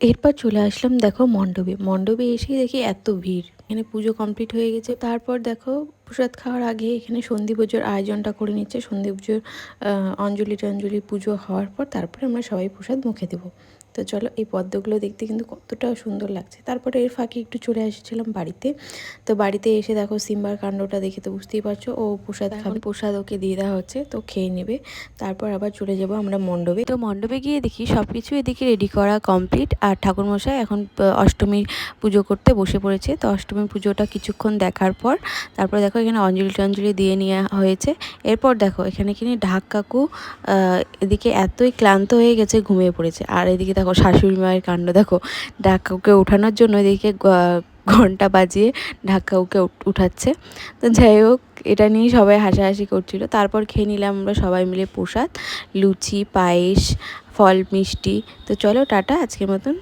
এরপর চলে আসলাম দেখো মণ্ডপে। মণ্ডপে এসেই দেখি এত ভিড়। এখানে পুজো কমপ্লিট হয়ে গেছে। তারপর দেখো প্রসাদ খাওয়ার আগে এখানে সন্ধি পুজোর আয়োজনটা করে নিচ্ছে। সন্ধি পুজোর অঞ্জলি টঞ্জলি পুজো হওয়ার পর তারপরে আমরা সবাই প্রসাদ মুখে দেবো। তো চলো এই পদ্মগুলো দেখতে কিন্তু কতটা সুন্দর লাগছে। তারপরে এর ফাঁকে একটু চলে এসেছিলাম বাড়িতে। তো বাড়িতে এসে দেখো সিম্বার কাণ্ডটা দেখে তো বুঝতেই পারছো, ও প্রসাদ খাবে, প্রসাদ ওকে দিয়ে দেওয়া হচ্ছে, তো খেয়ে নেবে। তারপর আবার চলে যাব আমরা মণ্ডপে। তো মণ্ডপে গিয়ে দেখি সব কিছু এদিকে রেডি করা কমপ্লিট, আর ঠাকুরমশাই এখন অষ্টমীর পুজো করতে বসে পড়েছে। তো অষ্টমীর পুজোটা কিছুক্ষণ দেখার পর তারপর দেখো এখানে অঞ্জলি টঞ্জলি দিয়ে নেওয়া হয়েছে। এরপর দেখো এখানে কিনে ঢাক কাকু এদিকে এতই ক্লান্ত হয়ে গেছে, ঘুমিয়ে পড়েছে। আর এদিকে দেখো শাশুড়ি মায়ের কাণ্ড দেখো, ঢাক কাকুকে ওঠানোর জন্য এদিকে ঘন্টা বাজিয়ে ঢাক কাকুকে উঠাচ্ছে। তো যাই হোক, এটা নিয়ে সবাই হাসাহাসি করছিল। তারপর খেয়ে নিলাম আমরা সবাই মিলে প্রসাদ, লুচি, পায়েস, ফল মিষ্টি। তো চলো টাটা, আজকের মতন।